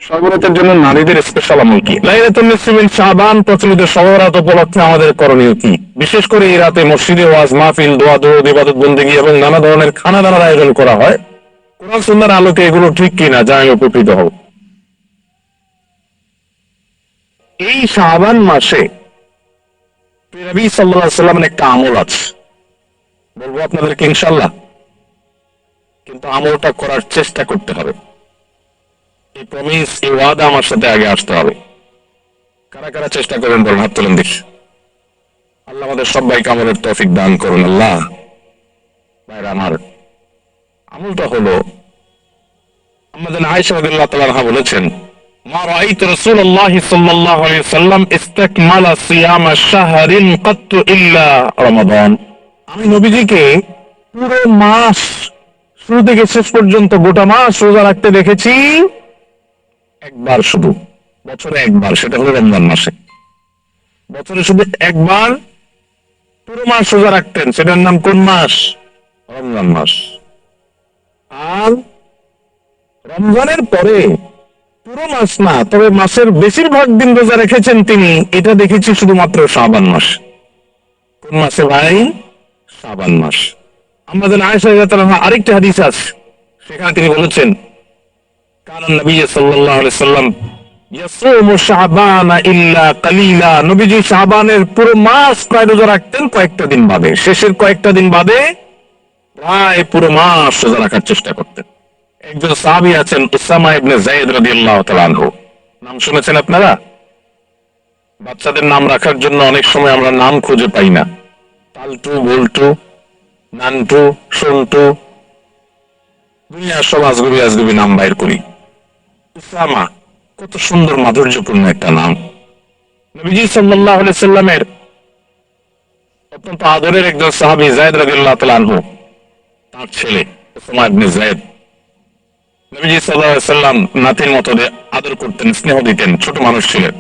সর্বরাতের জন্য নারীদের স্পেশাল আমল কি? লাইলাতুন নিসফি মিন শাবান প্রচলিত সহরাত উপলক্ষে আমাদের করণীয় কি? বিশেষ করে এই রাতে মসজিদে ওয়াজ মাহফিল, দোয়া দরুদ, ইবাদত বন্দেগী এবং নানা ধরনের খানা দানার আয়োজন করা হয়। কোরআন সুন্নাহর আলোকে এগুলো ঠিক কিনা জানাই উপকৃত হব। এই শাবান মাসে নবী সাল্লাল্লাহু আলাইহি ওয়াসাল্লামের একটা আমল আছে, বলবো আপনাদেরকে ইনশাআল্লাহ, কিন্তু আমলটা করার চেষ্টা করতে হবে। এই প্রমিস, এই ওয়াদা আমার সাথে আগে আসতে হবে। কারা কারা চেষ্টা করবেন বলেন, হাত তোলেন দেখি। আল্লাহ আমাদের সবাইকে আমলের তৌফিক দান করুন। আল্লাহ ভাইরা আমার, আমলটা হলো, আমাদের আয়েশা রাদিয়াল্লাহু তাআলা আনহা বলেছেন, মা রাআইতু রাসূলুল্লাহ সাল্লাল্লাহু আলাইহি ওয়াসাল্লাম ইসতাকমালা সিয়ামা শাহরিন কাত্তু ইল্লা রমাদান। আমি নবীজিকে পুরো মাস শুরু থেকে শেষ পর্যন্ত গোটা মাস রোজা রাখতে দেখেছি একবার শুধু, বছরে একবার, সেটা হলো রমজান মাসে। বছরে শুধু একবার পুরো মাস রোজা রাখতেন, সেটার নাম কোন মাস? রমজান মাস। আর রমজানের পরে পুরো মাস না, তবে মাসের বেশিরভাগ দিন রোজা রেখেছেন তিনি, এটা দেখেছি শুধুমাত্র শাবান মাস। কোন মাসে ভাই? শাবান মাস। আমাদের আয়েশা রাদিয়াল্লাহু আনহা আরেকটা হাদিস আছে, সেখানে তিনি বলেছেন, কারণ নবী সাল্লাল্লাহু আলাইহি সাল্লাম ইয়াসুমু শাবানা ইল্লা কালিলা, নবীজি শাবানের পুরো মাস প্রায় রোজা রাখতেন, কয়েকটা দিন বাদে, শেষের কয়েকটা দিন বাদে প্রায় পুরো মাস রোজা রাখার চেষ্টা করতেন। একজন সাহাবী আছেন উসামা ইবনে যায়েদ রাদিয়াল্লাহু তাআলা আনহু, নাম শুনেছেন আপনারা? বাচ্চাদের নাম রাখার জন্য অনেক সময় আমরা নাম খুঁজে পাই না, পাল্টু, বল্টু, নান্টু, সন্টু, দুনিয়ার সব আজগুবি আজগুবি নাম বাইর করি। উসামা কত সুন্দর মাধুর্যপূর্ণ একটা নাম। নবীজি সাল্লাল্লাহু আলাইহি সাল্লামের অত্যন্ত আদরের একজন সাহাবী যায়েদ রাদিয়াল্লাহু তাআলা আনহু, তার ছেলে উসামা ইবনে যায়েদ, নবীজি সাল্লাল্লাহু আলাইহি সাল্লাম নাতির মতো আদর করতেন, স্নেহ দিতেন, ছোট মানুষ ছিলেন।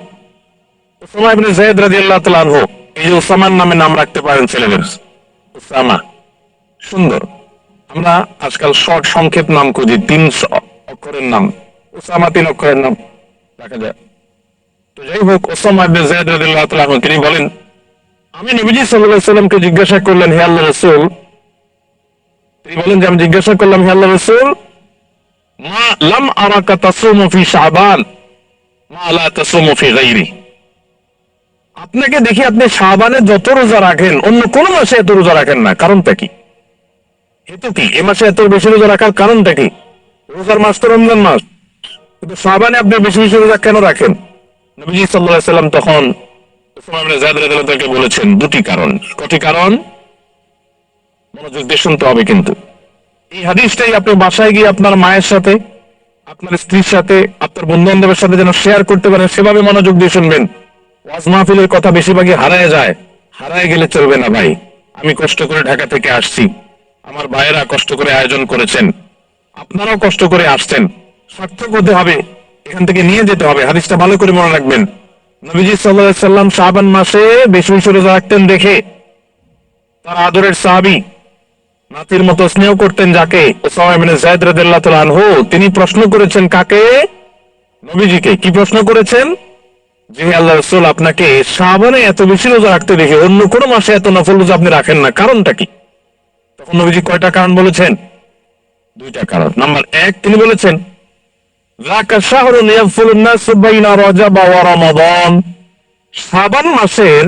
উসামা ইবনে যায়েদ রাদিয়াল্লাহু তাআলা আনহু, এই যে উসামার নামে নাম রাখতে পারেন ছেলেদের, উসামা সুন্দর। আমরা আজকাল শর্ট সংক্ষেপ নাম খুঁজি, 3 অক্ষরের নাম, উসামা 3 অক্ষরের নাম রাখা যায়। তো যাই হোক, উসামা ইবনে যায়েদ রাদিয়াল্লাহু তাআলা আনহু তিনি বলেন, আমি নবীজি সাল্লাল্লাহু আলাইহি সাল্লামকে জিজ্ঞাসা করলেন, হে আল্লাহর রাসূল, তিনি বলেন যে আমি জিজ্ঞাসা করলাম, হে আল্লাহর রাসূল, মা লাম আরাকা তাসুমু ফি শাবান মা লা তাসুমু ফি গায়রি, আপনাকে দেখি আপনি শাবানে যত রোজা রাখেন অন্য কোন মাসে এত রোজা রাখেন না, কারণটা কি? হেতু কি? এ মাসে এত বেশি রোজা রাখার কারণটা কি? রোজার মাস তো রমজান মাস, কিন্তু শাবানে আপনি বেশি বেশি রোজা কেন রাখেন? নবীজি সাল্লাল্লাহু আলাইহি সাল্লাম তখন উসামা ইবনে যায়েদ রাদিয়াল্লাহু তাআলাকে বলেছেন 2টি কারণ। কটি কারণ? মনোযোগ দিয়ে শুনতে হবে কিন্তু। এই হাদিসটাই আপনি বাসায় গিয়ে আপনার মায়ের সাথে, আপনার স্ত্রীর সাথে, আপনার বন্ধু বান্ধবের সাথে যেন শেয়ার করতে পারেন, সেভাবে মনোযোগ দিয়ে শুনবেন। ওয়াজ মাহফিলের কথা বেশিরভাগই হারায় যায়, হারায় গেলে চলবে না ভাই। আমি কষ্ট করে ঢাকা থেকে আসছি, আমার ভাইয়েরা কষ্ট করে আয়োজন করেছেন, আপনারাও কষ্ট করে আসছেন, সার্থক হতে হবে, এখান থেকে নিয়ে যেতে হবে। হাদিসটা ভালো করে মনে রাখবেন। নবীজি সাল্লাল্লাহু আলাইহি সাল্লাম শাবান মাসে বেশি বেশি রোজা রাখতেন দেখে তার আদরের সাহাবী, নাতির মতো স্নেহ করতেন যাকে, উসামা ইবনে যায়েদ রাদিয়াল্লাহু তাআলা আনহু, তিনি প্রশ্ন করেছেন কাকে? নবীজিকে। কি প্রশ্ন করেছেন? যে আল্লাহর রাসূল, আপনাকে শাবানে এত বেশি রোজা রাখতে দেখে অন্য কোন মাসে এত নফল রোজা আপনি রাখেন না, কারণটা কি? তখন নবীজি কয়টা কারণ বলেছেন? 2টা কারণ। নাম্বার 1, তিনি বলেছেন, যাকা শাহরুন ইয়াফুলুন নাস বাইনা রজব ওয়া রমাদান, শাবান মাসের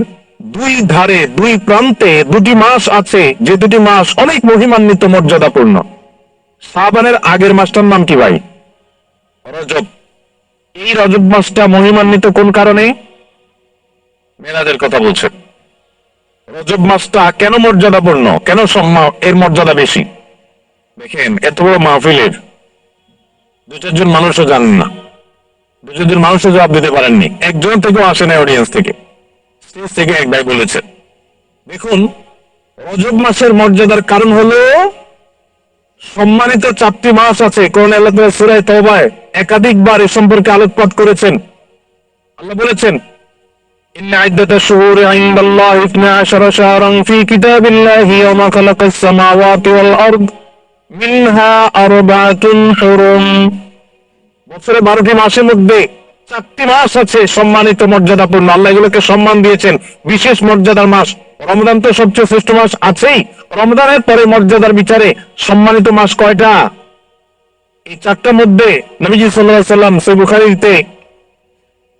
2 ধারে 2 প্রান্তে 2টি মাস আছে, যে 2টি মাস অনেক মহিমান্বিত, মর্যাদাপূর্ণ। শাবানের আগের মাসটার নাম কি ভাই? রজব। এই রজব মাসটা মহিমান্বিত কোন কারণে? মেরাজের কথা বলছেন। রজব মাসটা কেন মর্যাদাপূর্ণ, কেন এর মর্যাদা বেশি? দেখেন, এত বড় মাহফিলের 2-4 জন মানুষও জানেন না, 2-4 জন মানুষও জবাব দিতে পারেননি, একজন থেকেও আসে না অডিয়েন্স থেকে, স্টেজ থেকে এক ভাই বলেছেন। দেখুন, রজব মাসের মর্যাদার কারণ হলো সম্মানিত 4টি মাস আছে। কোরআন আল্লাহ তাআলা সূরা তাওবায় একাধিকবার এ সম্পর্কে আলোকপাত করেছেন। আল্লাহ বলেছেন, ইন্না ইদ্দাতাশ শুহুরি ইনদাল্লাহি 12 শাহরান ফি কিতাবিল্লাহি ইয়াওমা খালাকাস সামাওয়াতি ওয়াল আরদ মিনহা আরবাতুন হুরুম। বছরে 12টি মাসের মধ্যে 4টি মাস আছে সম্মানিত মর্যাদাপূর্ণ, আল্লাহ এগুলোকে সম্মান দিয়েছেন, বিশেষ মর্যাদার মাস। রমজান তো সবচেয়ে শ্রেষ্ঠ মাস আছেই, রমজানের পরে মর্যাদার বিচারে সম্মানিত মাস কয়টা? এই 4টার মধ্যে নবীজি সাল্লাল্লাহু আলাইহি সাল্লাম সহিহ বুখারীতে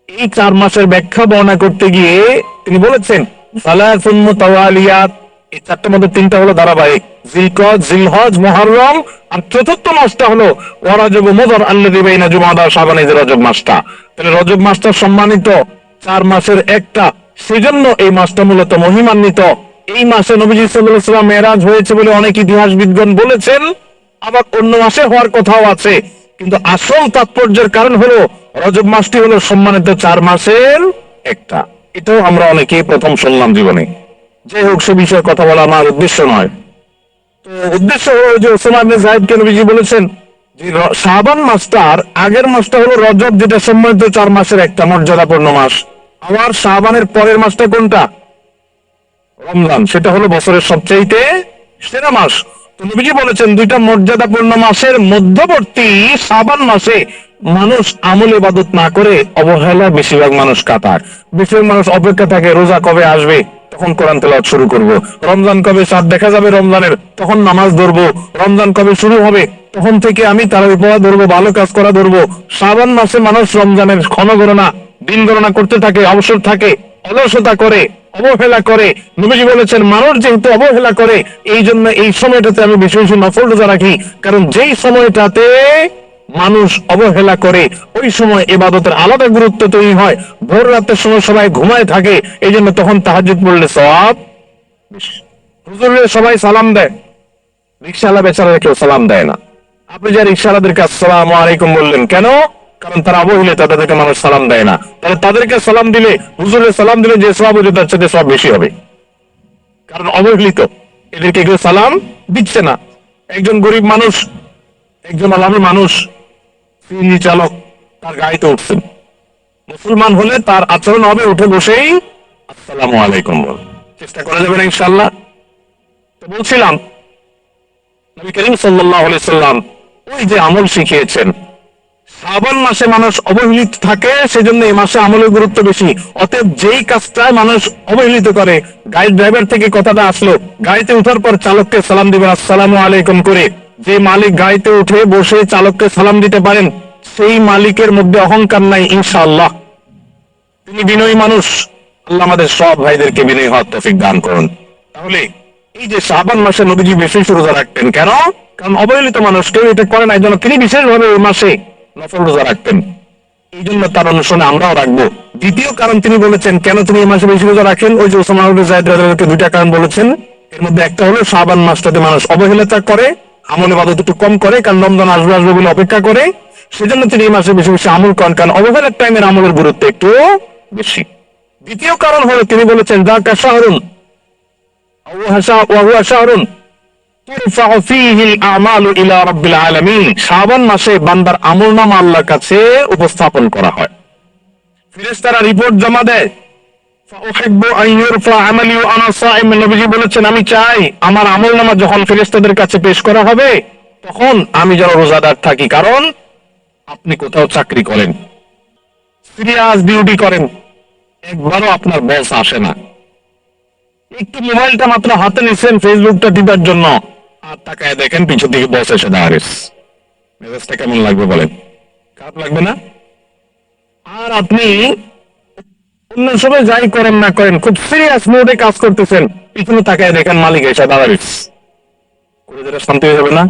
এই 4 মাসের ব্যাখ্যা বর্ণনা করতে গিয়ে তিনি বলেছেন সালাসুন মুতাওয়ালিয়াত, এই 4টার মধ্যে 3টা হলো ধারাবাহিক, জিলকদ, জিলহজ, মুহররম, আর চতুর্থ মাসটা হলো ওয়ারাজব মুদর আল্লাযী বাইনা জুমাদা শাবান, এই রজব মাসটা। তাহলে রজব মাসটা সম্মানিত 4 মাসের একটা, সেজন্য এই মাসটা মূলত মহিমান্বিত। এই মাসে নবীজি সাল্লাল্লাহু আলাইহি সাল্লাম মেরাজ হয়েছে বলে অনেক ইতিহাসবিদগণ বলেছেন, আবার অন্য মাসে হওয়ার কথাও আছে, কিন্তু আসল তাৎপর্যের কারণ হলো রজব মাসটি হলো সম্মানিত 4 মাসের একটা। এটাও আমরা অনেকেই প্রথম শুনলাম জীবনে। যাই হোক, সে বিষয়ে কথা বলা আমার উদ্দেশ্য নয়। তো উদ্দেশ্য হলো যে ওসমান ইবনে যায়েদকে নবীজি বলেছেন যে শাবান মাসটার আগের মাসটা হলো রজব, যেটা সম্মানিত 4 মাসের একটা মর্যাদাপূর্ণ মাস। আবার শাবানের পরের মাসটা কোনটা? রমজান, সেটা হলো বছরের সবচেয়ে সেরা মাস। তো নবীজি বলেছেন 2টা মর্যাদাপূর্ণ মাসের মধ্যবর্তী শাবান মাসে মানুষ আমল ইবাদত না করে অবহেলা বেশিরভাগ মানুষ কাটায়। বেশিরভাগ মানুষ অপেক্ষা থাকে রোজা কবে আসবে, তখন কোরআন তেলাওয়াত শুরু করব। রমজান কবে চাঁদ দেখা যাবে রমজানের, তখন নামাজ ধরবো। রমজান কবে শুরু হবে, তখন থেকে আমি তারাবি পড়া ধরবো, ভালো কাজ করা ধরবো। শাবান মাসে মানুষ রমজানের ক্ষণ গণনা, দিন গণনা করতে থাকে, অবসর থাকে, অলসতা করে, অবহেলা করে। নবীজি বলেছেন মানুষ যেহেতু অবহেলা করে, এই জন্য এই সময়টাতে আমি বেশি বেশি নফল রোজা রাখি, কারণ যেই সময়টাতে মানুষ অবহেলা করে ওই সময় ইবাদতের আলাদা গুরুত্ব তৈরি হয়। ভোর রাতের সময় সবাই ঘুমায় থাকে, এই জন্য তখন তাহাজ্জুদ পড়লে সওয়াব বেশি। হুজুরে সবাই সালাম দেয়, রিকশাওয়ালা বেচারা কেউ সালাম দেয় না। আপনি যে রিকশাওয়ালাদেরকে আসসালামু আলাইকুম বললেন কেন? কারণ তারা অবহেলিত, তাদেরকে মানুষ সালাম দেয় না। তাহলে তাদেরকে সালাম দিলে, হুজুরের সালাম দিলে যে সওয়াব হতো তার চেয়ে সওয়াব বেশি হবে, কারণ অবহেলিত, এদেরকে কেউ সালাম দিচ্ছে না। একজন গরিব মানুষ, একজন আলামী মানুষ, সিএনজি চালক, তার গাড়িতে উঠছেন। মুসলমান হলে তার আচরণ হবে উঠে বসেই আসসালামু আলাইকুম বল। চেষ্টা করা যাবে না ইনশাআল্লাহ? তো বলছিলাম নবী করিম সাল্লাল্লাহু আলাইহি সাল্লাম ওই যে আমল শিখিয়েছেন, শ্রাবণ মাসে মানুষ অবহেলিত থাকে, সেজন্য এই মাসে আমলের গুরুত্ব বেশি। অতএব যেই কাজটায় মানুষ অবহেলিত করে, গাড়ির ড্রাইভার থেকে কথাটা আসলো, গাড়িতে উঠার পর চালককে সালাম দিবেন আসসালামু আলাইকুম করে। যে মালিক গাড়িতে উঠে বসে চালককে সালাম দিতে পারেন, সেই মালিকের মধ্যে অহংকার নাই ইনশাআল্লাহ, তিনি বিনয়ী মানুষ। আল্লাহ আমাদের সব ভাইদেরকে বিনয়ী হওয়ার তৌফিক দান করুন। তাহলে এই যে শাবান মাসে নবীজি বিশেষ রোজা রাখতেন কেন? কারণ অবহেলিত মানুষ কেউ এটা করে না, এই জন্য তিনি বিশেষভাবে ওই মাসে নফল রোজা রাখতেন। এই জন্য তার অনুসরণে আমরাও রাখবো। দ্বিতীয় কারণ তিনি বলেছেন কেন তিনি এই মাসে বেশি রোজা রাখেন, ওই যে ওসমান ইবনে যায়েদ রাদিয়াল্লাহু আনহু 2টা কারণ বলেছেন। এর মধ্যে একটা হলো শাবান মাসটাতে মানুষ অবহেলিত করে, আমল ইবাদত একটু কম করে, কারণ রমজান আসবে আসবে বলে অপেক্ষা করে, সেজন্য তিনি এই মাসে বেশি বেশি আমল করেন, কারণ অবহেলার টাইমের আমলের গুরুত্ব একটু বেশি। দ্বিতীয় কারণ হলো তিনি বলেছেন যাকা শাহরুন ওয়া হুয়া শাহরুন তুরফাউ ফীহিল আমালু ইলা রাব্বিল আলামিন, শাবান মাসে বান্দার আমলনামা আল্লাহর কাছে উপস্থাপন করা হয়, ফেরেশতারা রিপোর্ট জমা দেয়। ফাউহিব্বু আন ইউরফা আমালি ওয়া আনা সাইম, নবীজি বলেছেন আমি চাই আমার আমলনামা যখন ফেরেশতাদের কাছে পেশ করা হবে তখন আমি যেন রোজাদার থাকি। কারণ আপনি কোথাও চাকরি করেন, সিরিয়াস ডিউটি করেন, একবারও আপনার বস আসে না, একটু মোবাইলটা মাত্র হাতে নিচ্ছেন ফেসবুকটা টিপার জন্য, আর তাকায় দেখেন পিছু দিকে বস এসে দাঁড়িয়েছে, মেজাজটা কেমন লাগবে বলেন? খারাপ লাগবে না? আর আপনি অন্য সময় যাই করেন না করেন, খুব সিরিয়াস মুডে কাজ করতেছেন, পিছনে তাকায় দেখেন মালিক এসে দাঁড়াইছে, করে দিলে শান্তি হয়ে যাবে না?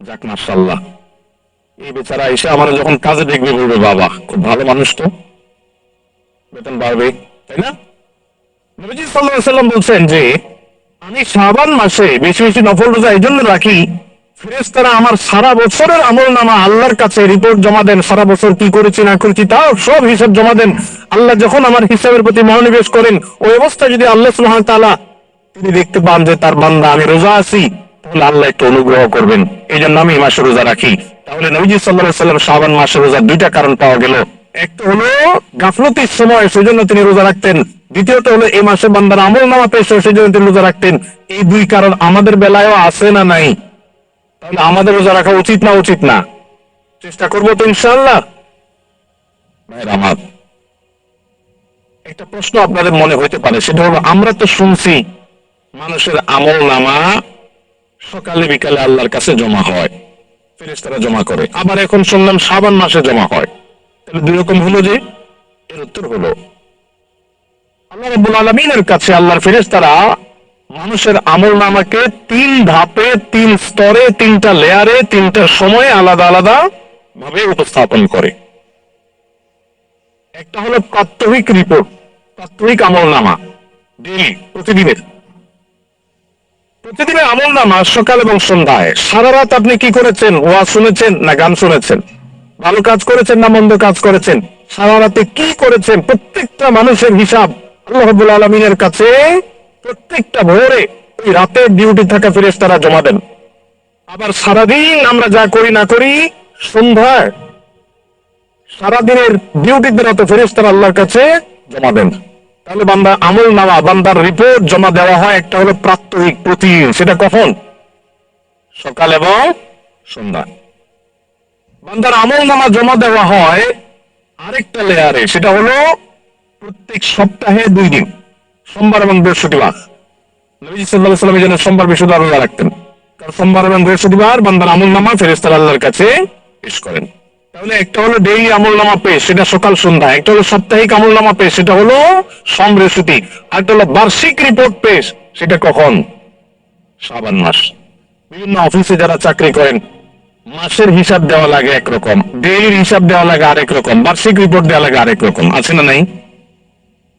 যাক মাশাআল্লাহ, এই বেচারা এসে আমার যখন কাজে দেখবে বলবে বাবা খুব ভালো মানুষ, তো বেতন বাড়বে, তাই না? নবীজি সাল্লাল্লাহু আলাইহি ওয়াসাল্লাম বলছেন যে আমি শাবান মাসে বেশি বেশি নফল রোজা এই জন্য রাখি, ফেরেশতারা আমার সারা বছরের আমলনামা আল্লাহর কাছে রিপোর্ট জমা দেন, সারা বছর কি করেছি না করেছি তাও সব হিসাব জমা দেন। আল্লাহ যখন আমার হিসাবের প্রতি মনোনিবেশ করেন, ওই অবস্থায় যদি আল্লাহ সুবহানাহু ওয়া তাআলা তিনি দেখতে পান যে তার বান্দা আমি রোজা আছি, তাহলে আল্লাহ একটু অনুগ্রহ করবেন। এই জন্য আমি এই মাসে রোজা রাখি। তাহলে নবীজি সাল্লাল্লাহু আলাইহি ওয়াসাল্লাম শাবান মাসে রোজার 2টা কারণ পাওয়া গেল। একটা হলো গাফলতির সময় সেজন্য তিনি রোজা রাখতেন, দ্বিতীয়ত হলো এই মাসে বান্দার আমলনামা পেশ হয় সেজন্য তিনি রোজা রাখতেন। এই 2 কারণ আমাদের বেলায়ও আছে না নাই? তাহলে আমাদের রোজা রাখা উচিত না উচিত না? চেষ্টা করবো তো ইনশাআল্লাহ। ভাইরা আমার, একটা প্রশ্ন আপনাদের মনে হইতে পারে, সেটা হলো আমরা তো শুনছি মানুষের আমল নামা সকালে বিকালে আল্লাহর কাছে জমা হয়, ফেরেশতারা জমা করে, আবার এখন শুনলাম শাবান মাসে জমা হয়। তাহলে দুই রকম হলো যে? এর উত্তর হলো আল্লাহ রাব্বুল আলামিনের কাছে আল্লাহর ফেরেশতারা মানুষের আমল নামাকে তিন ধাপে, তিন স্তরে, তিনটা লেয়ারে, তিনটা সময়ে আলাদা আলাদা ভাবে উপস্থাপন করে। একটা হলো প্রাত্যহিক রিপোর্ট, প্রাত্যহিক আমল নামা, ডেইলি, প্রতিদিনের প্রতিদিনের আমল নামা সকাল এবং সন্ধ্যায়। সারা রাত আপনি কি করেছেন? ওয়াজ শুনেছেন না গান শুনেছেন? ভালো কাজ করেছেন না মন্দ কাজ করেছেন? সারা রাতে কি করেছেন? প্রত্যেকটা মানুষের হিসাব আল্লাহ রাব্বুল আলামিনের কাছে প্রত্যেকটা ভোরে ওই রাতের ডিউটি থাকা ফেরেশতারা জমা দেন। আবার সারাদিন আমরা যা করি না করি, সন্ধ্যায় সারাদিনের ডিউটিতে রত ফেরেশতারা আল্লাহর কাছে জমা দেন। তাহলে বান্দা আমল নামা, বান্দার রিপোর্ট জমা দেওয়া হয়, একটা হলো প্রাত্যহিক, প্রতিদিন। সেটা কখন? সকাল এবং সন্ধ্যা। বান্দার আমল নামা জমা দেওয়া হয় আরেকটা লেয়ারে, সেটা হলো প্রত্যেক সপ্তাহে 2 দিন, সোমবার এবং বৃহস্পতিবার। নবীজি সাল্লাল্লাহু আলাইহি ওয়াসাল্লাম যেন সোমবার বৃহস্পতিবার রোজা রাখতেন, কারণ সোমবার এবং বৃহস্পতিবার বান্দার আমল নামা ফেরেশতারা আল্লাহর কাছে পেশ করেন। তাহলে একটা হলো ডেইলি আমল নামা পেশ, সেটা সকাল সন্ধ্যা। একটা হলো সাপ্তাহিক আমল নামা পেশ, সেটা হলো সোম বৃহস্পতি। আর একটা হলো বার্ষিক রিপোর্ট পেশ, সেটা কখন? শাবান মাস। বিভিন্ন অফিসে যারা চাকরি করেন, মাসের হিসাব দেওয়া লাগে একরকম, ডেইলির হিসাব দেওয়া লাগে আরেক রকম, বার্ষিক রিপোর্ট দেওয়া লাগে আরেক রকম, আছে না নাই?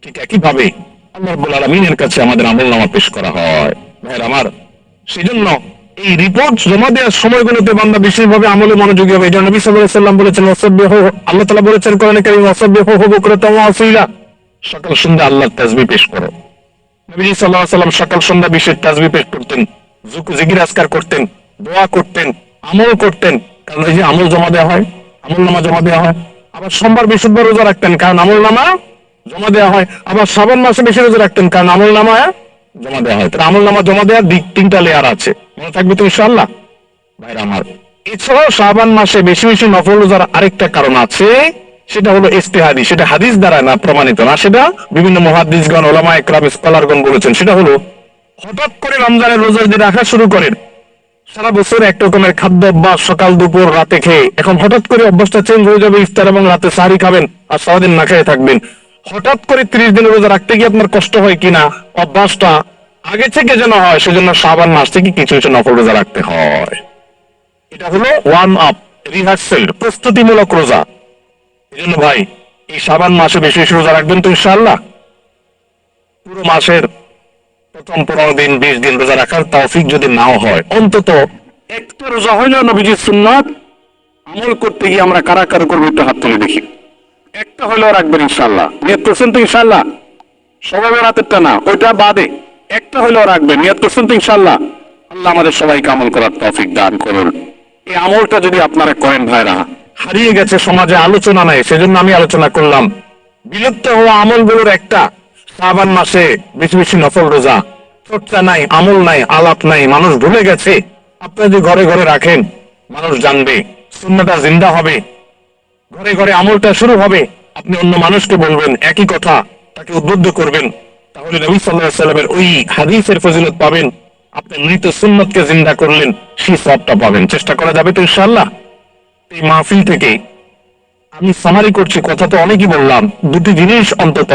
ঠিক একইভাবে আল্লাহ রাব্বুল আলামিনের কাছে আমাদের আমল নামা পেশ করা হয়। ভাইরা আমার, সেজন্য এই রিপোর্ট জমা দেওয়ার সময়গুলোতে বান্দা বিশেষভাবে আমলে মনোযোগী হবে। এই জন্য নবী সাল্লাল্লাহু আলাইহি ওয়াসাল্লাম বলেছেন, ওয়াসাব্বিহু, আল্লাহ তাআলা বলেছেন কোরআনে কারীমে, ওয়াসাব্বিহু বুকরাতাও ওয়া আসীলা, সকাল সন্ধ্যা আল্লাহর তাসবিহ পেশ করো। নবী সাল্লাল্লাহু আলাইহি ওয়াসাল্লাম সকাল সন্ধ্যা বিশেষ তাসবিহ পেশ করতেন, জিকির আজকার করতেন, দোয়া করতেন, আমল করতেন, কারণ এই যে আমল জমা দেওয়া হয়, আমল নামা জমা দেওয়া হয়। আবার সোমবার বৃহস্পতিবার রোজা রাখতেন, কারণ আমল নামা জমা দেওয়া হয়। আবার শ্রাবণ মাসে বেশি রোজা রাখতেন, কারণ আমল নামা জমা দেওয়া হয়। তাহলে আমল নামা জমা দেওয়ার দিক তিনটা লেয়ার আছে, মনে থাকবে তো ইনশাআল্লাহ। ভাইরা আমার, এছাড়াও শাবান মাসে বেশি বেশি নফল রোজার আরেকটা কারণ আছে, সেটা হলো ইজতিহাদি। সেটা হাদিস দ্বারা না, প্রমাণিত না, সেটা বিভিন্ন মুহাদ্দিসগণ, উলামা ইকরাম, স্কলারগণ বলেছেন। সেটা হলো হঠাৎ করে রমজানের রোজা যদি রাখা শুরু করেন, সারা বছর এক রকমের খাদ্য অভ্যাস, সকাল দুপুর রাতে খেয়ে, এখন হঠাৎ করে অভ্যাসটা চেঞ্জ হয়ে যাবে, ইফতার এবং রাতে সাহারি খাবেন আর সারাদিন না খেয়ে থাকবেন। হঠাৎ করে 30 দিন রোজা রাখতে গিয়ে আপনার কষ্ট হয় কিনা, অভ্যাসটা আগে থেকে যেন হয়, সেজন্য শাবান মাস থেকে কিছু কিছু নফল রোজা রাখতে হয়। এটা হলো ওয়ান আপ, রিহার্সেল, প্রস্তুতিমূলক রোজা। এই জন্য ভাই, এই শাবান মাসে বেশি বেশি রোজা রাখবেন তো ইনশাআল্লাহ। পুরো মাসের প্রথম 15 দিন 20 দিন রোজা রাখার তৌফিক যদি নাও হয়, অন্তত একটা রোজা হইলেও নবীজির সুন্নাত আমল করতে গিয়ে আমরা কারা কারা করবো, একটু হাত তুলে দেখি। একটা হইলেও রাখবেন ইনশাআল্লাহ। নিয়ত করছেন তো ইনশাআল্লাহ? সবাই রাতেরটা না, ওইটা বাদে একটা হইলেও রাখবেন। নিয়ত করছেন তো ইনশাআল্লাহ? আল্লাহ আমাদের সবাইকে আমল করার তৌফিক দান করুন। এই আমলটা যদি আপনারা করেন ভাইরা, হারিয়ে গেছে, সমাজে আলোচনা নাই, সেজন্য আমি আলোচনা করলাম। বিলুপ্ত হওয়া আমলগুলোর একটা শাবান মাসে বেশি বেশি নফল রোজা। চর্চা নাই, আমল নাই, আলাপ নাই, মানুষ ভুলে গেছে। আপনারা যদি ঘরে ঘরে রাখেন, মানুষ জানবে, সুন্নাহটা জিন্দা হবে, ঘরে ঘরে আমলটা শুরু হবে। আপনি অন্য মানুষকে বলবেন একই কথা, তাকে উদ্বুদ্ধ করবেন, তাহলে নবী সাল্লাল্লাহু আলাইহি ওয়াসাল্লামের ওই হাদিসের ফজিলত পাবেন। আপনি মৃত সুন্নতকে জিন্দা করলেন, সেই সওয়াবটা পাবেন। চেষ্টা করা যাবে তো ইনশাআল্লাহ। এই মাহফিল থেকে আমি সামারি করছি, কথা তো অনেকই বললাম। দুটি জিনিস অন্তত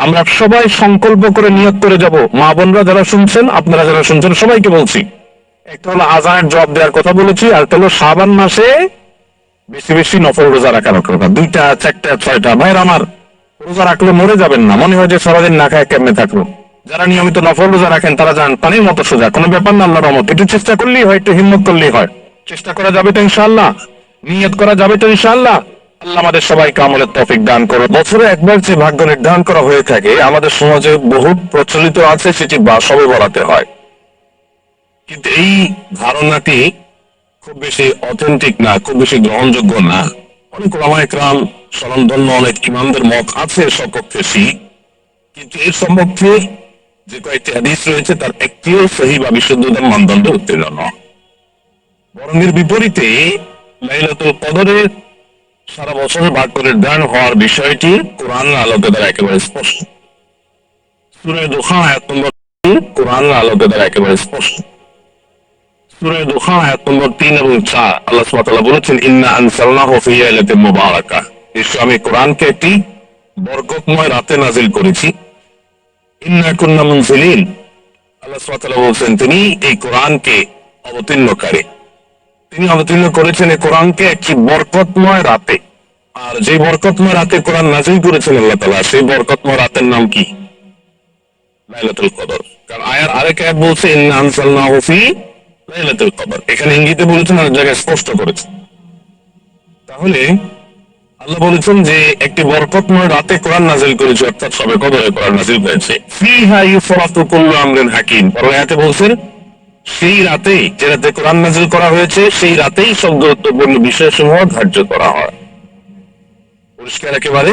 আমরা সবাই সংকল্প করে নিয়ত করে যাব। মা বোনরা যারা শুনছেন, আপনারা যারা শুনছেন, সবাইকে বলছি, একটা হলো আজানের জবাব দেওয়ার কথা বলেছি, আর একটা হলো শাবান মাসে বেশি বেশি নফল রোজা রাখার কথা। 2টা 4টা 6টা। ভাইয়ের আমার, রোজা রাখলে মরে যাবেন না, মনে হয় যে সারাদিন না খায় কেমনে থাকলো। যারা নিয়মিত নফল রোজা রাখেন তারা জান পানির মতো সোজা, কোনো ব্যাপার না, আল্লাহর রহমত। একটু চেষ্টা করলেই হয়, একটু হিম্মত করলেই হয়। চেষ্টা করা যাবে তো ইনশাআল্লাহ, নিয়ত করা যাবে তো ইনশাআল্লাহ। আল্লাহ আমাদের সবাইকে আমলের তৌফিক দান করো। বছরে একবার যে ভাগ্য নির্ধারণ করা হয়ে থাকে, আমাদের সমাজে বহু প্রচলিত আছে, সেটি শবে বরাতে হয়। কিন্তু এই ধারণাটি খুব বেশি অথেন্টিক না, খুব বেশি গ্রহণযোগ্য না। অনেক ওলামা ইকরাম, স্বনামধন্য অনেক ইমামদের মত আছে সপক্ষে, কিন্তু এর সম্পর্কে যে কয়েকটি হাদিস রয়েছে, তার একটিও সহিহ বা বিশুদ্ধতার মানদণ্ড উত্তীর্ণ নয়। বরং এর বিপরীতে লাইলাতুল কদরের সারা বছর ভাগ্য নির্ধারণ হওয়ার বিষয়টি কোরআনের আলোকে দ্বারা একেবারে স্পষ্ট। সূরা দুখান আয়াত নম্বর 3 কোরআনের আলোকে দ্বারা একেবারে স্পষ্ট। সূরা দুখান আয়াত নম্বর 3 এবং 4 আল্লাহ সুবহানাহু ওয়া তাআলা বলেছেন, ইন্না আনসালনাহু ফি লাইলাতিন মুবারাকাহ, নিশ্চয় আমি কোরআনকে একটি বরকতময় রাতে নাজিল করেছি। ইন্না কুন্না মুনজিলিন, আল্লাহ সুবহানাহু ওয়া তাআলা বলেছেন তিনি এই কোরআনকে অবতীর্ণকারী, তিনি অবতীর্ণ করেছেন এই কোরআনকে একটি বরকতময় রাতে। আর যে বরকতময় রাতে কোরআন নাজিল করেছেন আল্লাহ তাআলা, সেই বরকতময় রাতের নাম কি? লাইলাতুল কদর। কারণ আয়ার আরেক আয়াত বলছে ইন্না আনসালনাহু ফি লাইলাতুল কদর, এখানে ইঙ্গিতে বলেছেন আর জায়গায় স্পষ্ট করেছেন। তাহলে আল্লাহ বলেছেন যে একটি বরকতময় রাতে কোরআন নাজিল করেছে, অর্থাৎ সবে কদরে কোরআন নাজিল হয়েছে। ফিহা ইউফরাকু কুল্লু আমরিন হাকিম, পরে আয়াতে বলছেন সেই রাতেই, যে রাতে কোরআন নাজিল করা হয়েছে সেই রাতেই সব গুরুত্বপূর্ণ বিষয়সমূহ ধার্য করা হয়। পরিষ্কার একেবারে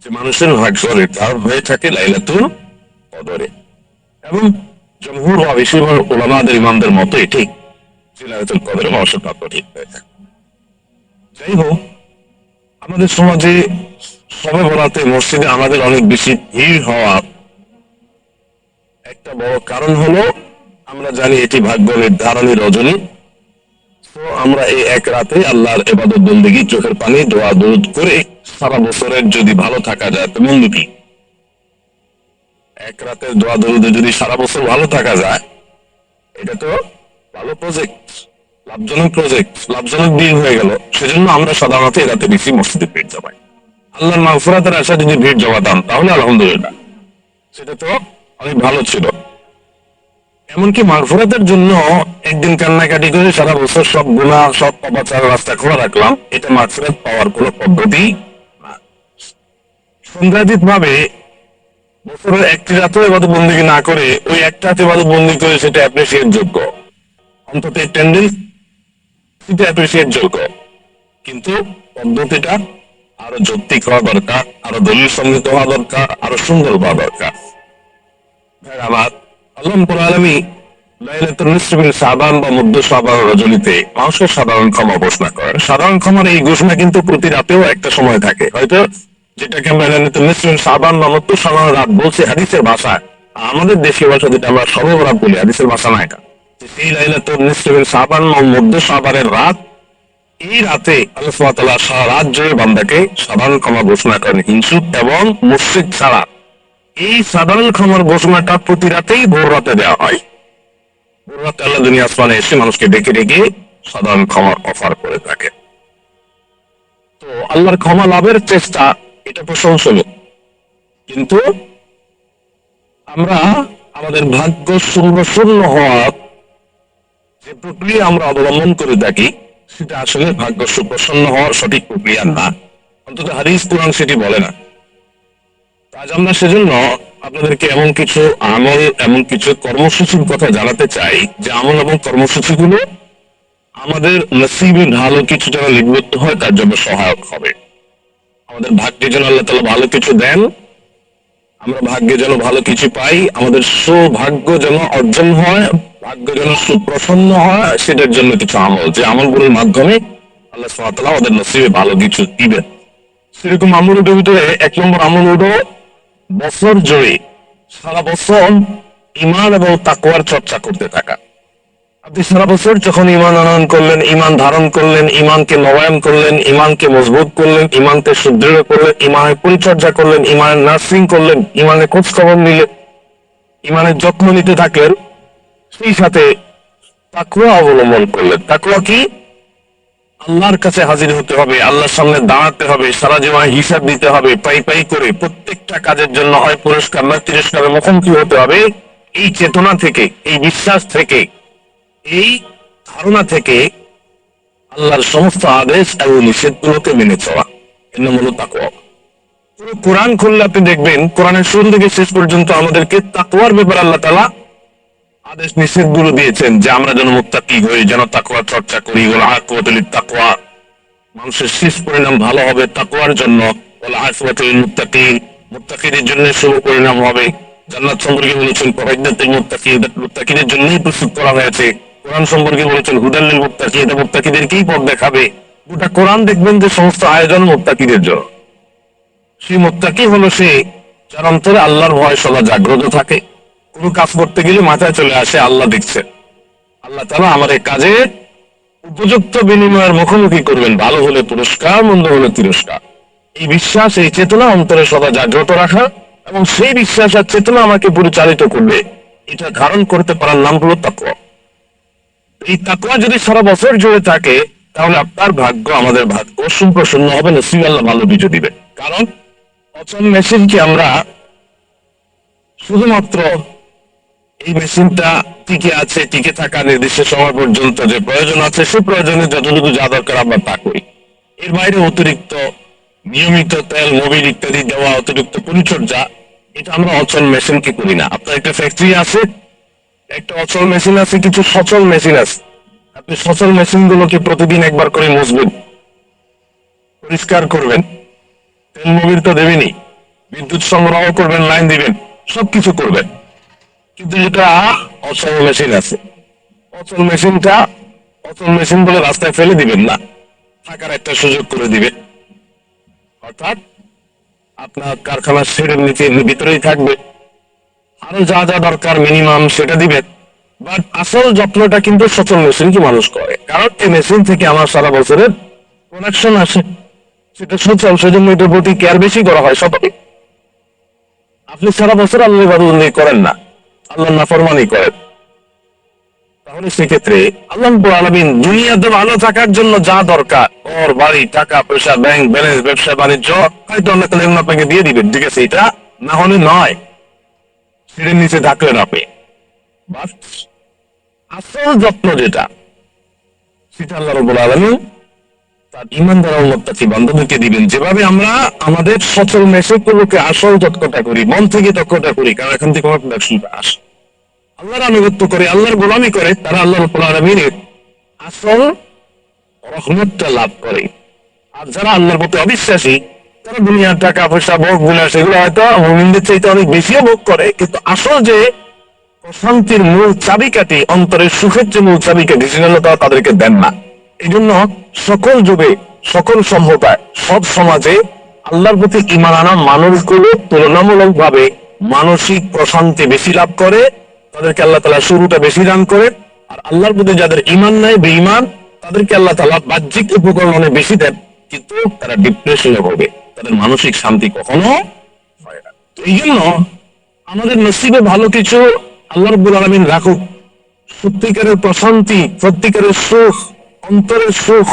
যে মানুষের ভাগ্য নির্ধারণ হয়ে থাকে লাইলাতুল কদরে। এবং জমহুর বা বেশিরভাগ উলামাদের ইমামদের মতই ঠিক যে লাইলাতুল কদরে মানুষের ভাগ্য ঠিক হয়ে থাকে। যাই হোক, আমাদের সমাজে সবে বরাতে মসজিদে আমাদের অনেক বেশি ভিড় হওয়ার একটা বড় কারণ হলো আমরা জানি এটি ভাগ্য নির্ধারণী রজনী। তো আমরা এই এক রাতে আল্লাহর ইবাদত বন্দেগী, চোখের পানি, দোয়া দরুদ করে সারা বছরের যদি ভালো থাকা যায় তো মন্দ কি? এক রাতের দোয়া দরুদে যদি সারা বছর ভালো থাকা যায়, এটা তো ভালো প্রজেক্ট, লাভজনক প্রজেক্ট, লাভজনক দিন হয়ে গেল। সেজন্য আমরা সাধারণত এই রাতে বেশি মসজিদে ভিড় জমাই। আল্লাহর মাগফিরাতের আশা যদি ভিড় জমাতাম তাহলে আলহামদুলিল্লাহ, সেটা তো অনেক ভালো ছিল। এমনকি মাগফিরাতের জন্য একদিন কান্নাকাটি করে সারা বছর সব গুনাহ, সব পাপাচার রাস্তা খোলা রাখলাম, এটা মাগফিরাত পাওয়ার কোন পদ্ধতি না। সন্দেহাতীত ভাবে বছরের একটি রাতেও ইবাদত বন্দেগী না করে ওই একটা রাতে ইবাদত বন্দেগী করে সেটা অ্যাপ্রিসিয়েট যোগ্য, অন্তত টেন্ডেন্স সেটা অ্যাপ্রিসিয়েট যোগ্য। কিন্তু পদ্ধতিটা আরো যৌক্তিক হওয়া দরকার, আরো দলিল সম্মত হওয়া দরকার, আরো সুন্দর হওয়া দরকার। আমার আল্লাহ রাব্বুল আলামিন লাইলাতুল নিসফ মিন শাবান বা মধ্য শাবান রজনীতে মানুষের সাধারণ ক্ষমা ঘোষণা করেন। সাধারণ ক্ষমার এই ঘোষণা কিন্তু প্রতি রাতেও একটা সময় থাকে, হয়তো যেটাকে আমরা লাইলাতুল নিসফ মিন শাবান বা মধ্য শাবান রাত বলছি হাদিসের ভাষায়, আমাদের দেশীয় ভাষা যেটা আমরা শবে বরাত বলি, হাদিসের ভাষা না এটা। সেই লাইলাতুল নিসফ মিন শাবান বা মধ্য শাবানের রাত, এই রাতে আল্লাহ সুবহানাহু ওয়া তাআলা সারা রাত জুড়ে বান্দাকে সাধারণ ক্ষমা ঘোষণা করেন, হিংসুক এবং মুশরিক ছাড়া। এই সাধারণ ক্ষমার ঘোষণাটা প্রতি রাতেই ভোর রাতে দেওয়া হয়। ভোর রাতে আল্লাহ দুনিয়া আসমানে এসে মানুষকে ডেকে ডেকে সাধারণ ক্ষমার অফার করে থাকে। তো আল্লাহর ক্ষমা লাভের চেষ্টা এটা প্রশংসনীয়, কিন্তু আমরা আমাদের ভাগ্য শূন্য হওয়ার যে প্রক্রিয়া আমরা অবলম্বন করে থাকি সেটা আসলে ভাগ্য সুপ্রসন্ন হওয়ার সঠিক প্রক্রিয়া না, অন্তত হাদিস কোরআন সেটি বলে না। আজ আমরা সেজন্য আপনাদেরকে এমন কিছু আমল, এমন কিছু কর্মসূচির কথা জানাতে চাই যে আমল এবং কর্মসূচিগুলো আমাদের নসিবে ভালো কিছু যেন লিপিবদ্ধ হয় তার জন্য সহায়ক হবে। আমাদের ভাগ্যে যেন আল্লাহ তাআলা ভালো কিছু দেন, আমরা ভাগ্যে যেন ভালো কিছু পাই, আমাদের সৌভাগ্য যেন অর্জন হয়, ভাগ্য যেন সুপ্রসন্ন হয়, সেটার জন্য কিছু আমল, যে আমলগুলোর মাধ্যমে আল্লাহ সুবহানাহু ওয়া তাআলা আমাদের নসিবে ভালো কিছু দিবেন। সেরকম আমলের ভিতরে এক নম্বর আমল হলো বছর জুড়ে সারা বছর ঈমান এবং তাকওয়ার চর্চা করতে থাকা। আপনি সারা বছর যখন ঈমান আনয়ন করলেন, ঈমান ধারণ করলেন, ঈমানকে নবায়ন করলেন, ঈমানকে মজবুত করলেন, ঈমানকে সুদৃঢ় করলেন, ঈমানের পরিচর্যা করলেন, ঈমানের নার্সিং করলেন, ঈমানের খোঁজ খবর নিলেন, ঈমানের যত্ন নিতে থাকলেন, সেই সাথে তাকওয়া অবলম্বন করলেন। তাকওয়া কি? আল্লাহর কাছে হাজির হতে হবে, আল্লাহর সামনে দাঁড়াতে হবে, সারা জীবনে হিসাব দিতে হবে, পাই পাই করে প্রত্যেকটা কাজের জন্য হয় পুরস্কার নয় তিরস্কারের মুখোমুখি হতে হবে। এই চেতনা থেকে, এই বিশ্বাস থেকে, এই ধারণা থেকে আল্লাহর সমস্ত আদেশ এবং নিষেধগুলোকে মেনে চলা, এর নাম হলো তাকওয়া। পুরো কোরআন খুললে আপনি দেখবেন কোরআনের শুরু থেকে শেষ পর্যন্ত আমাদেরকে তাকওয়ার ব্যাপারে আল্লাহ তাআলা আদেশ নিষেধ গুলো দিয়েছেন, যে আমরা যেন মুত্তাকি হই, যেন তাকওয়া চর্চা করি। ওয়াল আকিবাতু লিত তাকওয়া, মানুষের শেষ পরিণাম ভালো হবে তাকওয়ার জন্য। ওয়াল আকিবাতু লিল মুত্তাকিন, মুত্তাকিদের জন্য শুভ পরিণাম হবে। জান্নাত সম্পর্কে বলেছেন ফাওয়াইদাতুল মুত্তাকিন, মুত্তাকিদের জন্যই প্রস্তুত করা হয়েছে। কোরআন সম্পর্কে বলেছেন হুদাল লিল মুত্তাকিন, এটা মুত্তাকিদেরকেই পথ দেখাবে। গোটা কোরআন দেখবেন যে সমস্ত আয়োজন মুত্তাকিদের জন্য। সেই মুত্তাকি হলো সে যার অন্তরে আল্লাহর ভয় সদা জাগ্রত থাকে। কোনো কাজ করতে গেলে মাথায় চলে আসে আল্লাহ দেখছে, আল্লাহ তাআলা আমার এই কাজে উপযুক্ত বিনিময়ের মুখোমুখি করবেন, ভালো হলে পুরস্কার, মন্দ হলে তিরস্কার। এই বিশ্বাস, এই চেতনা অন্তরে সদা জাগ্রত রাখা, এবং সেই বিশ্বাস আর চেতনা আমাকে পরিচালিত করবে, এটা ধারণ করতে পারার নাম হলো তাকওয়া। এই তাকওয়া যদি সারা বছর জুড়ে থাকে, তাহলে আপনার ভাগ্য, আমাদের ভাগ্য সুপ্রসন্ন হবে, নসিব আল্লাহ ভালো কিছু দিবে। কারণ অচল মেশিনকে আমরা শুধুমাত্র এই মেশিনটা টিকে আছে, টিকে থাকা নির্দিষ্ট সময় পর্যন্ত যে প্রয়োজন আছে, সে প্রয়োজনে যতটুকু যা দরকার আমরা তা করি। এর বাইরে অতিরিক্ত নিয়মিত তেল, মোবিল ইত্যাদি দেওয়া, অতিরিক্ত পরিচর্যা, এটা আমরা অচল মেশিনকে করি না। আপনার একটা ফ্যাক্টরি আছে, একটা অচল মেশিন আছে, কিছু সচল মেশিন আছে। আপনি সচল মেশিন গুলোকে প্রতিদিন একবার করে মুছবেন, পরিষ্কার করবেন, তেল মোবিল তো দেবেনি, বিদ্যুৎ সংগ্রহ করবেন, লাইন দিবেন, সবকিছু করবেন। কিন্তু যেটা অচল মেশিন আছে, অচল মেশিনটা অচল মেশিন বলে রাস্তায় ফেলে দিবেন না, থাকার একটা সুযোগ করে দিবেন। অর্থাৎ আপনার কারখানার শেডের নিচে ভিতরেই থাকবে, আরো যা যা দরকার মিনিমাম সেটা দিবেন। বাট আসল যত্নটা কিন্তু সচল মেশিন কি মানুষ করে, কারণ এই মেশিন থেকে আমার সারা বছরের প্রোডাকশন আসে, সেটা সচল, সেজন্য এটার প্রতি কেয়ার বেশি করা হয় সবাই। আপনি সারা বছর আল্লাহ ইবাদত করেন না, আল্লাহ নাফরমানি করেন, তাহলে সেক্ষেত্রে আল্লাহ রাব্বুল আলামিন দুনিয়াতে ভালো থাকার জন্য যা দরকার, ঘর বাড়ি, টাকা পয়সা, ব্যাংক ব্যালেন্স, ব্যবসা বাণিজ্য, হয়তো আল্লাহ তাআলা এগুলো আপনাকে দিয়ে দিবেন, ঠিক আছে, এটা না হলে নয়, সিঁড়ির নিচে থাকলেন আপনি। বাট আসল যত্ন যেটা, সেটা আল্লাহ রাব্বুল আলামিন তার ঈমানদার ও মুত্তাকি বান্দাদেরকে দিবেন। যেভাবে আমরা আমাদের সচল মেশিনগুলোকে আসল যত্নটা করি, মন থেকে তত্ত্বটা করি, কারণ এখান থেকে আমার প্রোডাকশনটা আসে, আল্লাহর আনুগত্য করে, আল্লাহর গোলামি করে, তারা আল্লাহ রাব্বুল আলামিনের আসল রহমতটা লাভ করে। আর যারা আল্লাহর প্রতি অবিশ্বাসী, তারা দুনিয়ার টাকা পয়সা, ভোগ বিলাস, এগুলো হয়তো মুমিনদের চাইতে অনেক বেশিও ভোগ করে, কিন্তু আসল যে প্রশান্তির মূল চাবিকাঠি, অন্তরের সুখের যে মূল চাবিকাঠি, সেটা তারা তাদেরকে দেন না। এই জন্য সকল যুগে, সকল সভ্যতায়, সব সমাজে আল্লাহর প্রতি ঈমান আনা মানুষগুলো তুলনামূলক ভাবে মানসিক প্রশান্তি বেশি লাভ করে, তাদেরকে আল্লাহ তাআলা শুরুটা বেশি দান করে। আর আল্লাহর প্রতি যাদের ঈমান নাই, বেঈমান, তাদেরকে আল্লাহ তাআলা বাহ্যিক উপকরণ অনেক বেশি দেন, কিন্তু তারা ডিপ্রেশনে ভোগে, তাদের মানসিক শান্তি কখনো হয় না। তো এই জন্য আমাদের নসিবে ভালো কিছু আল্লাহ রাব্বুল আলামিন রাখুক, সত্যিকারের প্রশান্তি, সত্যিকারের সুখ, অন্তরের সুখ,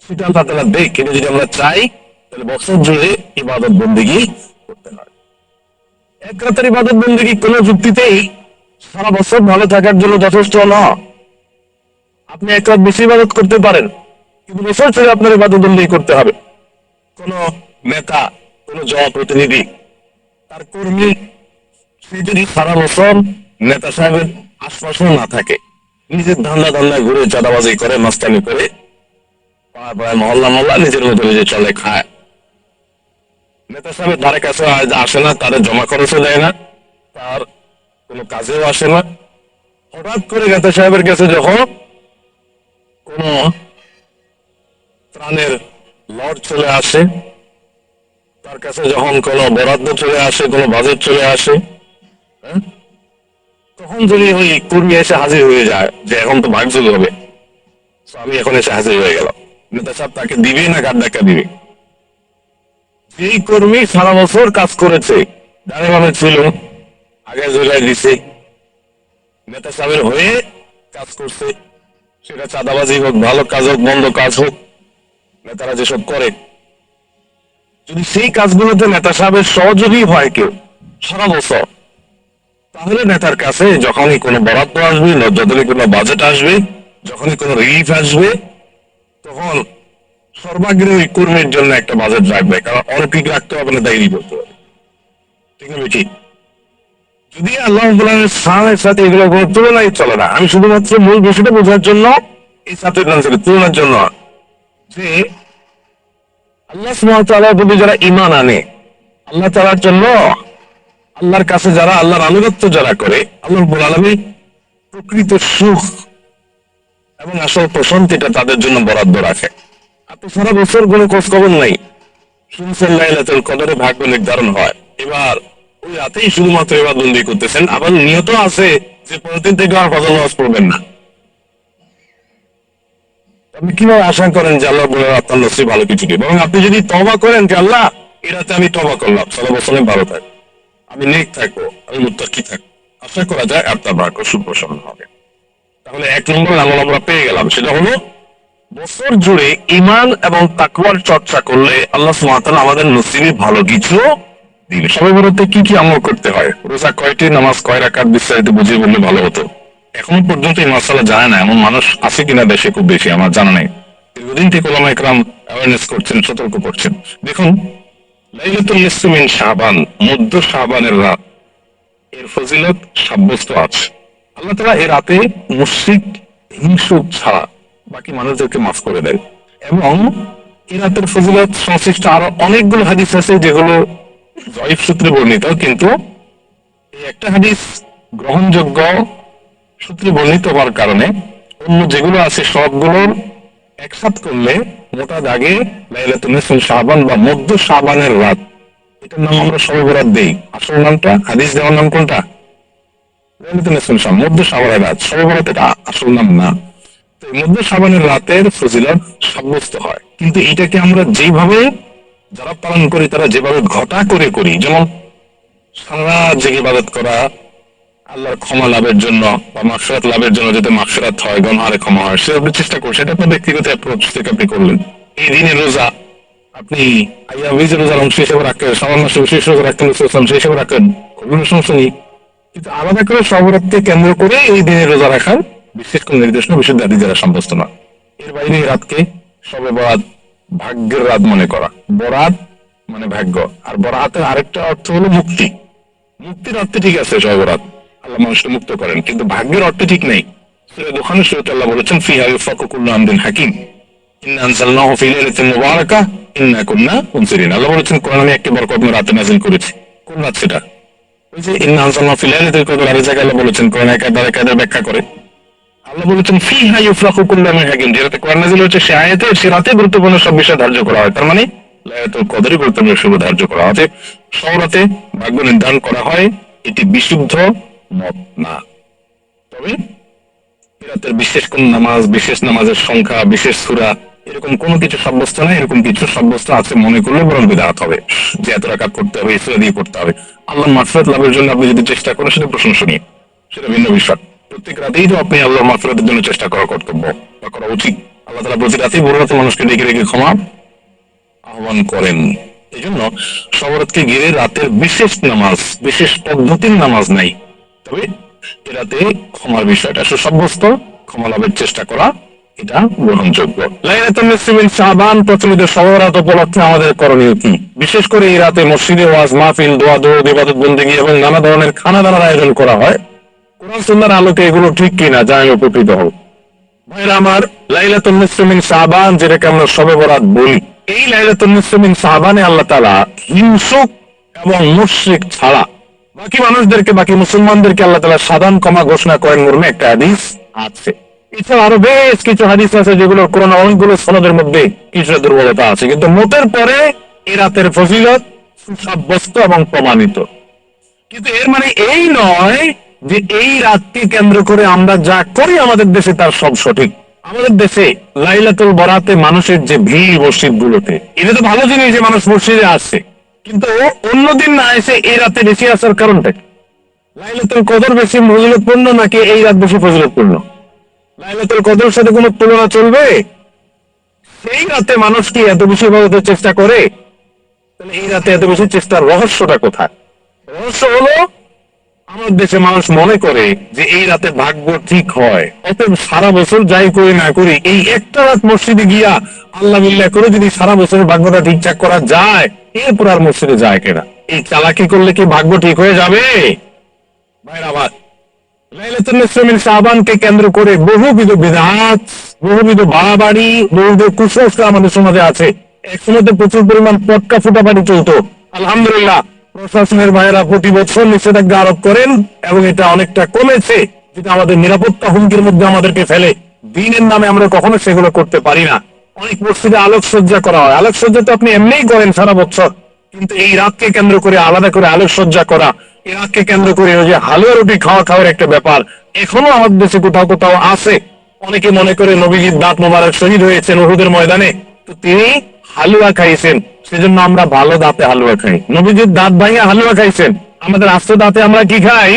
সেটা আল্লাহ তাআলা দেখ। কিন্তু যদি আমরা চাই, তাহলে বছর জুড়ে ইবাদত বন্দেগী করতে হয়। এক রাতের ইবাদত বন্দেগী কোন যুক্তিতেই সারা বছর ভালো থাকার জন্য যথেষ্ট না। আপনি এক রাত বেশি ইবাদত করতে পারেন, কিন্তু বছর জুড়ে আপনার ইবাদত বন্দেগী করতে হবে। কোন নেতা, কোন জনপ্রতিনিধি, তার কর্মী, সে যদি সারা বছর নেতা সাহেবের আশপাশেও না থাকে, নিজের ধান্দা ধান্দায় ঘুরে চাঁদাবাজি করে, মাস্তানি করে, পাড়ায় পাড়ায়, মহল্লা মহল্লা নিজের মতো নিজে চলে খায়, নেতা সাহেবের ধারে কাছে আসে না, তাদের জমা খরচও দেয় না, তার কোনো কাজেও আসে না, হঠাৎ করে নেতা সাহেবের কাছে যখন কোন ত্রাণের লট চলে আসে, তার কাছে যখন কোনো বরাদ্দ চলে আসে, কোনো বাজেট চলে আসে, হ্যাঁ, তখন যদি ওই কর্মী এসে হাজির হয়ে যায় যে এখন তো ভাগযোগ হবে, তো আমি এখন এসে হাজির হয়ে গেলাম, নেতা সাহেব তাকে দিবে না গাদ ধাক্কা দিবে? যেই কর্মী সারা বছর কাজ করেছে, ডানে বামে ছিল, আগে জেলায় দিছে, নেতা সাহেবের হয়ে কাজ করছে, সেটা চাঁদাবাজি হোক, ভালো কাজ হোক, মন্দ কাজ হোক, নেতারা যেসব করে, যদি সেই কাজগুলোতে নেতা সাহেবের সহযোগী হয় কেউ সারা বছর, তাহলে নেতার কাছে যখনই কোনো বরাদ্দ আসবে, যখনই কোনো বাজেট আসবে, যখনই কোনো রিলিফ আসবে, তখন সর্বাগ্রে ওই কর্মীর জন্য একটা বাজেট রাখবে, কারণ অনেক রাখতে হবে না, দায়ী করতে হবে, ঠিক না ঠিক? যদি আল্লাহ রাব্বুল সালামের সাথে এগুলো কোনো তুলনায় চলে না। আমি শুধুমাত্র মূল বিষয়টা বোঝার জন্য এই সাথে তুলনার জন্য, যে আল্লাহ সুবহানাহু ওয়া তাআলার প্রতি যারা ঈমান আনে, আল্লাহ তাআলার জন্য, আল্লাহর কাছে যারা আল্লাহর আনুগত্য যারা করে, আল্লাহ রাব্বুল আলামিন প্রকৃত সুখ এবং আসল প্রশান্তিটা তাদের জন্য বরাদ্দ রাখে। আপনি সারা বছর কোনো খোঁজ খবর নাই, শুনছেন লাইলাতুল কদরে ভাগ্য নির্ধারণ হয়, এবার ওই রাতেই শুধুমাত্র এবার বন্দি করতেছেন, আবার নিয়ত আছে যে পরের দিন থেকে আর ফজর নামাজ পড়বেন না। আপনি কিভাবে আশা করেন যে আল্লাহ বলে আপনার নসিব ভালো কিছু দিবে? বরং আপনি যদি তওবা করেন যে আল্লাহ এই রাতে আমি তওবা করলাম, সারা বছর আমি ভালো থাকবো, আমি নেক থাকবো, আমি মুত্তাকি থাকবো, আশা করা যায় আপনার ভাগ্য সুপ্রসন্ন হবে। তাহলে এক নম্বর আমল আমরা পেয়ে গেলাম, সেটা হলো বছর জুড়ে ঈমান এবং তাকওয়ার চর্চা করলে আল্লাহ সুবহানাহু ওয়া তাআলা আমাদের নসিবে ভালো কিছু দিবে। সবে বরাতে কি কি আমল করতে হয়, রোজা কয়টি, নামাজ কয় রাকাত, বিস্তারিত বুঝিয়ে বললে ভালো হতো। এখনো পর্যন্ত এই মাসালা জানে না এমন মানুষ আছে কিনা দেশে, খুব বেশি আমার জানা নেই। দীর্ঘদিন থেকে ওলামা একরাম অ্যাওয়ারনেস করছেন, সতর্ক করছেন। দেখুন, লাইলাতুল নিসফি মিন শাবান, মধ্য শাবানের রাত, এর ফজিলত সাব্যস্ত আছে। আল্লাহ তাআলা এই রাতে মুশরিক, হিংসুক ছাড়া বাকি মানুষদেরকে মাফ করে দেয়। এবং এই রাতের ফজিলত সংশ্লিষ্ট আরো অনেকগুলো হাদিস আছে যেগুলো জয়ীফ সূত্রে বর্ণিত, কিন্তু এই একটা হাদিস গ্রহণযোগ্য সূত্রে বর্ণিত হওয়ার কারণে অন্য যেগুলো আছে সবগুলোর একসাথ করলে মোটা দাগে লাইলাতুল নিসফি শাবান বা মধ্য শাবানের রাত, এটার নাম আমরা শবে বরাত দেই। আসল নামটা, হাদিস দেওয়ার নাম কোনটা? লাইলাতুল নিসফি শাবান, মধ্য শাবানের রাত। শবে বরাত এটা আসল নাম না। তো এই মধ্য শাবানের রাতের ফজিলত সাব্যস্ত হয়, কিন্তু এটাকে আমরা যেভাবে যারা পালন করি তারা যেভাবে ঘটা করে করি, যেমন সারা জেগে ইবাদত করা আল্লাহর ক্ষমা লাভের জন্য বা মাগফিরাত লাভের জন্য, যাতে মাগফিরাত হয়, গুনাহের ক্ষমা হয়, সে আপনি চেষ্টা করছেন, এটা আপনার ব্যক্তিগত অ্যাপ্রোচ থেকে আপনি করলেন। এই দিনের রোজা আপনি আইয়া বীজের রোজার অংশ হিসেবে রাখেন, সামান্য মাসে বিশেষ রোজা রাখতেন, সেই হিসেবে রাখেন, কোনো সমস্যা নেই। কিন্তু আলাদা করে সবরাতকে কেন্দ্র করে এই দিনের রোজা রাখার বিশেষ কোন নির্দেশনা, বিশুদ্ধ হাদিস দ্বারা সাব্যস্ত না। এর বাইরে এই রাতকে শবে বরাত, ভাগ্যের রাত মনে করা। বরাত মানে ভাগ্য, আর বরাতের আরেকটা অর্থ হলো মুক্তি। মুক্তির অর্থে ঠিক আছে শবে বরাত, আল্লাহ মানুষকে মুক্ত করেন, কিন্তু ভাগ্যের অর্থে ঠিক নেই। সূরা দুখানের শুরুতে আল্লাহ বলেছেন ফিহা ইউফাকু কুল্লু আমরিন হাকিম ইন্না আনজালনাহু ফি লাইলাতিন মুবারাকাহ ইন্না কুন্না মুনজিরিন। আল্লাহ বলেছেন কোরআন আমি একটি বরকতময় রাতে নাযিল করেছি। কোন রাত সেটা? ওই যে ইন্না আনজালনাহু ফি লাইলাতিল কদর। আর জায়গায় আল্লাহ বলেছেন, কোরআন একাধারে ব্যাখ্যা করে আল্লাহ বলেছেন ফিহা ইউফরাকু কুল্লু আমরিন হাকিম, যে রাতে কোরআন নাযিল হয়েছে সে আয়াতে সে রাতে গুরুত্বপূর্ণ সব বিষয় ধার্য করা হয়। তার মানে লাইলাতুল কদরে গুরুত্বপূর্ণ বিষয় ধার্য করা হয়। সব রাতে ভাগ্য নির্ধারণ করা হয়, এটি বিশুদ্ধ মত না। তবে রাতের বিশেষ কোন নামাজ, বিশেষ নামাজের সংখ্যা, বিশেষ সূরা, এরকম কোনো কিছু সাব্যস্ত নেই। এরকম কিছু সাব্যস্ত আছে মনে করলে বরং বিদআত হবে, যে এত রাকাত করতে হবে, এই সূরা দিয়ে করতে হবে। আল্লাহর মাগফিরাত লাভের জন্য আপনি যদি চেষ্টা করেন সেটা প্রশংসনীয়, সেটা ভিন্ন বিষয়। প্রত্যেক রাতেই তো আপনি আল্লাহর মাগফিরাতের জন্য চেষ্টা করা কর্তব্য বা করা উচিত। আল্লাহ তাআলা প্রতি রাতেই ভোর রাতে মানুষকে ডেকে ডেকে ক্ষমা আহ্বান করেন। এই জন্য শবরাতকে ঘিরে রাতের বিশেষ নামাজ, বিশেষ পদ্ধতির নামাজ নাই। তবে এরাতে ক্ষমার বিষয়টা সুসাব্যস্ত, ক্ষমা লাভের চেষ্টা করা এটা গ্রহণযোগ্য। লাইলাতুল নিসফি মিন শাবান প্রচলিত শবে-বরাত উপলক্ষে আমাদের করণীয় কি? বিশেষ করে এই রাতে মসজিদে ওয়াজ মাহফিল, দোয়া দরুদ, ইবাদত বন্দেগী এবং নানা ধরনের খানা দানার আয়োজন করা হয়। কোরআন সুন্নাহর আলোকে এগুলো ঠিক কিনা জানালে উপকৃত হব। ভাইরা আমার, লাইলাতুল নিসফি মিন শাবান যেটাকে আমরা শবে বরাত বলি, এই লাইলাতুল নিসফি মিন শাবানে আল্লাহ তাআলা হিংসুক এবং মুশরিক ছাড়া বাকি মানুষদেরকে, বাকি মুসলমানদেরকে আল্লাহ তাআলা সাধারণ ক্ষমা ঘোষণা করেন মর্মে একটা হাদিস আছে। এছাড়া আরো বেশ কিছু হাদিস আছে যেগুলো কোরআন অনেকগুলো সনদের মধ্যে কিছু দুর্বলতা আছে, কিন্তু মোটের পরে এই রাতের ফজিলত সুসাব্যস্ত এবং প্রমাণিত। কিন্তু এর মানে এই নয় যে এই রাতকে কেন্দ্র করে আমরা যা করি আমাদের দেশে তার সব সঠিক। আমাদের দেশে লাইলাতুল বরাতে মানুষের যে ভিড় মসজিদ গুলোতে, এটা তো ভালো জিনিস যে মানুষ মসজিদে আসছে, কিন্তু অন্যদিন না এসে এই রাতে বেশি আসার কারণটা কি? লাইলাতুল কদর বেশি ফজিলতপূর্ণ নাকি এই রাত বেশি ফজিলতপূর্ণ? লাইলাতুল কদরের সাথে কোনো তুলনা চলবে? সেই রাতে মানুষ কি এত বেশি ইবাদতের চেষ্টা করে? তাহলে এই রাতে এত বেশি চেষ্টার রহস্যটা কোথায়? রহস্য হলো আমাদের দেশে মানুষ মনে করে যে এই রাতে ভাগ্য ঠিক হয়, অতএব সারা বছর যাই করি না করি এই একটা রাত মসজিদে গিয়া আল্লাহ বিল্লাহ করে যদি সারা বছরের ভাগ্যটা ঠিকঠাক করা যায়, এরপর আর মসজিদে যায় কেনা। এই চালাকি করলে কি ভাগ্য ঠিক হয়ে যাবে? ভাইরা আমার, লাইলাতুল নিসফি মিন শাবানকে কেন্দ্র করে বহুবিধ বিদআত, বহুবিধ বাড়াবাড়ি, বহুবিধ কুসংস্কার আমাদের সমাজে আছে। এক সময় প্রচুর পরিমাণ পটকা ফুটাফাটি চলতো। আলহামদুলিল্লাহ, প্রশাসনের ভাইয়েরা প্রতি বছর নিষেধাজ্ঞা আরোপ করেন এবং এটা অনেকটা কমেছে, যেটা আমাদের নিরাপত্তা হুমকির মধ্যে আমাদেরকে ফেলে। দিনের নামে আমরা কখনো সেগুলো করতে পারি না। অনেক মসজিদে আলোকসজ্জা করা হয়, আলোকসজ্জা তো আপনি এমনিই করেন সারা বছর, কিন্তু এই রাতকে কেন্দ্র করে আলাদা করে আলোকসজ্জা করা, এই রাতকে কেন্দ্র করে ওই যে হালুয়া রুটি খাওয়া খাওয়ার একটা ব্যাপার এখনো আমাদের দেশে কোথাও কোথাও আছে। অনেকে মনে করে নবীজির দাঁত মোবারক শহীদ হয়েছেন উহুদের ময়দানে, তো তিনি হালুয়া খাইছেন, সেজন্য আমরা ভালো দাঁতে হালুয়া খাই। নবীজির দাঁত ভাঙে হালুয়া খাইছেন, আমাদের আস্ত দাঁতে আমরা কি খাই?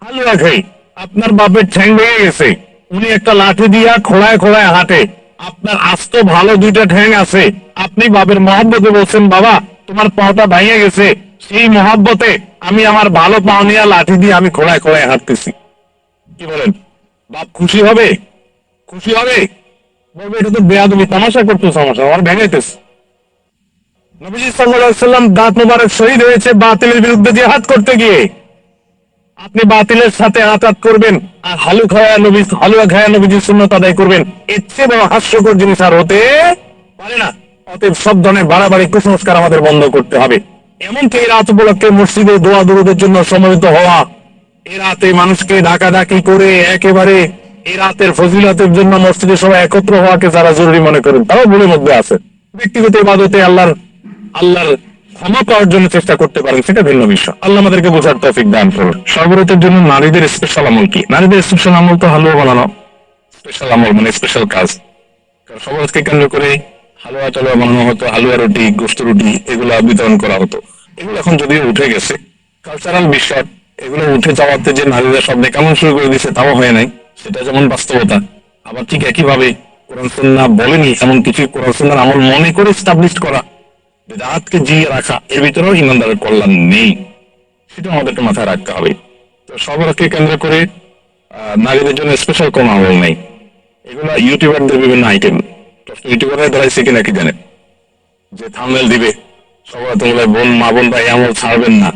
হালুয়া খাই। আপনার বাপের ঠ্যাং ভেঙে গেছে, উনি একটা লাঠি দিয়া খোড়ায় খোড়ায় হাঁটে, আপনার আস্ত ভালো দুইটা ঠ্যাং আছে, আপনি বাপের মহব্বতে বলছেন বাবা তোমার পাওটা ভেঙে গেছে, সেই মহব্বতে আমি আমার ভালো পাও নিয়ে লাঠি দিয়ে আমি খোড়ায় খোড়ায় হাঁটতেছি। কি বলেন? বাপ খুশি হবে? খুশি হবে? বলবে এটা তো বেয়াদবি, তামাশা করতেছ, আমার আমার ভেঙাইতেছ। নবীজি সাল্লাল্লাহু আলাইহি সাল্লাম দাঁত মোবারক শহীদ হয়েছে বাতিলের বিরুদ্ধে জিহাদ করতে গিয়ে। আপনি বাতিলের সাথে আঘাত করবেন আর হালুয়া খায়া নবীজির সুন্নাত আদায় করবেন, এর চেয়ে বড় হাস্যকর জিনিস আর হতে পারে না। অতএব সব ধরনের বাড়াবাড়ি কুসংস্কার আমাদের বন্ধ করতে হবে। এমনকি এই রাত উপলক্ষে মসজিদে দোয়া দুরুদের জন্য সমবেত হওয়া, এই রাতে মানুষকে ডাকাডাকি করে একেবারে এই রাতের ফজিলতের জন্য মসজিদে সবাই একত্র হওয়াকে যারা জরুরি মনে করেন তারাও ভুলের মধ্যে আছে। ব্যক্তিগত ইবাদতে আল্লাহর ক্ষমা পাওয়ার জন্য চেষ্টা করতে পারেন, সেটা ভিন্ন বিষয়। আল্লাহ আমাদেরকে বোঝার তৌফিক দান করুন। সর্বরতের জন্য নারীদের স্পেশাল আমল কি? নারীদের স্পেশাল আমল তো হালুয়া বানানো, স্পেশাল আমল মানে স্পেশাল কাজ। কারণ সমাজকে কেন্দ্র করে হালুয়া টালুয়া বানানো হতো, হালুয়া রুটি, গোস্ত রুটি এগুলা বিতরণ করা হতো। এগুলো এখন যদিও উঠে গেছে, কালচারাল বিষয়, এগুলো উঠে যাওয়াতে যে নারীরা সব কেমন শুরু করে দিচ্ছে তাও হয় নাই, সেটা যেমন বাস্তবতা। আবার ঠিক একইভাবে কোরআন সুন্নাহ বলেনি এমন কিছু কোরআন সুন্নাহর আমল মনে করে এস্টাবলিশ করা, বেদাতকে জিয়ে রাখা, এর ভিতরেও ইমানদারের কল্যাণ নেই, সেটা আমাদেরকে মাথায় রাখতে হবে। তো সবরকে কেন্দ্র করে নারীদের জন্য স্পেশাল কোনো আমল নেই। এগুলো ইউটিউবারদের বিভিন্ন আইটেম। ইউটিউবাররা দাঁড়াইছে কিনা কি জানেন, যে থাম্বনেল দিবে সবাই তোমরা বোন মা বোন ভাই আমল ছাড়বেন না,